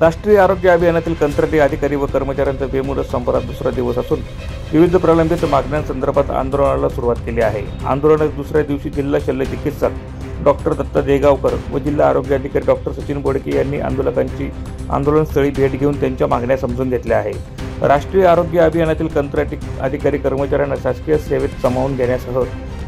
राष्ट्रीय आरोग्य अभियानातील कंत्राटी अधिकारी व कर्मचाऱ्यांचा बेमुदत संपाला दुसरा दिवस असून विविध प्रलंबित मागण्यांसंदर्भात आंदोलनाला सुरुवात केली आहे। आंदोलनाच्या दुसऱ्या दिवशी जिल्हा शल्य चिकित्सक डॉक्टर दत्ता देगावकर व जिल्हा आरोग्य अधिकारी डॉक्टर सचिन बोडके यांनी आंदोलकांची आंदोलनस्थळी भेट घेऊन त्यांच्या मागण्या समजून घेतल्या आहे। राष्ट्रीय आरोग्य अभियानातील कंत्राटी अधिकारी कर्मचाऱ्यांना शासकीय सेवेत सामावून घेण्यासह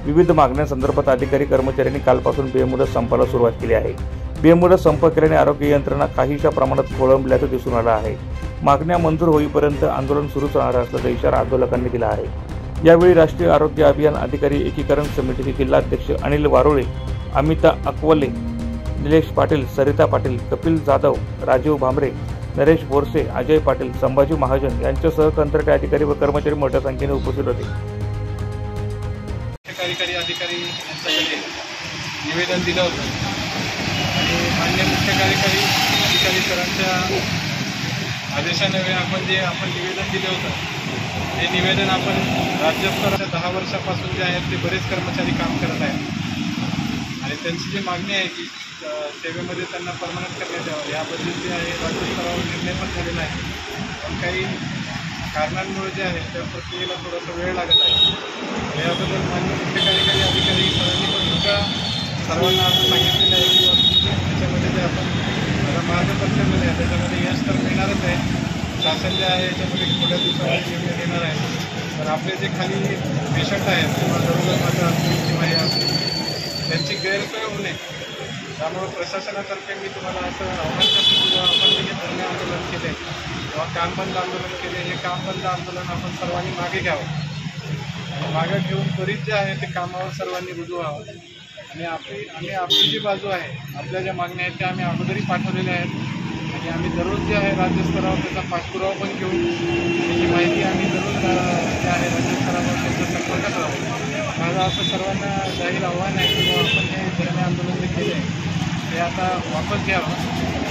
विविध मागण्यांसंदर्भात अधिकारी कर्मचाऱ्यांनी कालपासून बेमुदत संपाला सुरुवात केली आहे। बेमुदत संप केल्याने आरोग्य यंत्रणा काहीशा प्रमाणात खोळंबल्याचं दिसून आलं आहे। मागण्या मंजूर होईपर्यंत आंदोलन सुरूच राहणार असल्याचा इशारा आंदोलकांनी दिला आहे। यावेळी राष्ट्रीय आरोग्य अभियान अधिकारी एकीकरण समितीचे जिल्हाध्यक्ष अनिल वारुळे, अमिता अकवले, निलेश पाटील, सरिता पाटील, कपिल जाधव, राजीव भामरे, नरेश बोरसे, अजय पाटील, संभाजी महाजन यांच्यासह कंत्राटी अधिकारी व कर्मचारी मोठ्या संख्येने उपस्थित होते। कार्यकारी अधिकारी यांच्याकडे निवेदन दिलं होतं आणि मान्य मुख्य कार्यकारी अधिकारी सरांच्या आदेशाने आपण निवेदन दिलं होतं हे निवेदन आपण राज्यस्तराच्या 10 वर्षापासून जे आहेत ते बरेच कर्मचारी काम करत आहेत आणि त्यांची जी मागणी आहे की सेवेमध्ये त्यांना परमनंट करण्यात यावं याबद्दल जे आहे राज्यस्तरावर निर्णय पण झालेला आहे, पण काही कारणांमुळे जे आहे त्या प्रक्रियेला थोडासा वेळ लागत आहे। याबद्दल मान्य मुख्य कार्यकारी अधिकारी सरांनी पण सुद्धा सर्वांना असं सांगितलेलं आहे की त्याच्यामध्ये जे आपण आता माझं कर्तव्य आहे त्याच्यामध्ये यश तर मिळणारच आहे। शासन जे आहे याच्यामध्ये थोड्या दिवसामध्ये निर्णय देणार आहे। तर आपले जे खाली पेशंट आहेत किंवा गरोदर माता असतील किंवा हे असतील त्यांची गैरसोय होऊ नये त्यामुळे प्रशासनातर्फे मी तुम्हाला असं आव्हान करतो की आपण जे धरणे आंदोलन केले किंवा काम बंद आंदोलन केले हे काम बंद आंदोलन आपण सर्वांनी मागे घ्यावं आणि मागे घेऊन त्वरित जे आहे ते कामावर सर्वांनी रुजू व्हावं आणि आपली जी बाजू आहे आपल्या ज्या मागण्या आहेत त्या आम्ही अगोदरही पाठवलेल्या आहेत आणि आम्ही दररोज जे आहे राज्यस्तरावर त्याचा पाठपुरावा पण घेऊन त्याची माहिती आम्ही दररोज जे आहे राज्यस्तरावर त्यांचा संपर्कात राहू। माझं असं सर्वांना जाहीर आव्हान आहे की आपण हे धरणे आंदोलन जे केले ते आता वापस घ्यावं,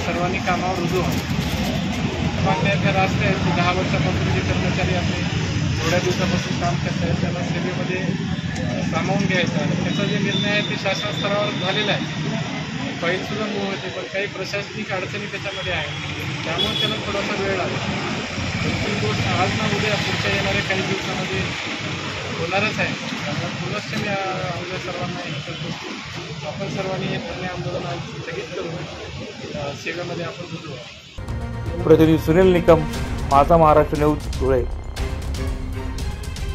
सर्वांनी कामावर रुजू व्हावं। मागण्या ज्या राष्ट्रीय आहेत की 10 वर्षापासून जे कर्मचारी आपले थोड्या दिवसापासून काम करत आहेत त्यांना सेवेमध्ये सामावून घ्यायचं आणि त्याचा जे निर्णय आहे ते शासन स्तरावर झालेला आहे। फाईलसुद्धा मूव्ह होते पण काही प्रशासनिक अडचणी त्याच्यामध्ये आहे त्यामुळे त्याला थोडासा वेळ लागतो। ती गोष्ट आज ना उद्या पुढच्या येणाऱ्या काही दिवसामध्ये होणारच आहे। त्यामुळे पुनश्च मी आमच्या सर्वांना हे करतो आपण सर्वांनी हे धरणे आंदोलन स्थगित करून सेवेमध्ये आपण रुजू व्हावं। प्रतिनिधी सुनील निकम, माझा महाराष्ट्र न्यूज, धुळे।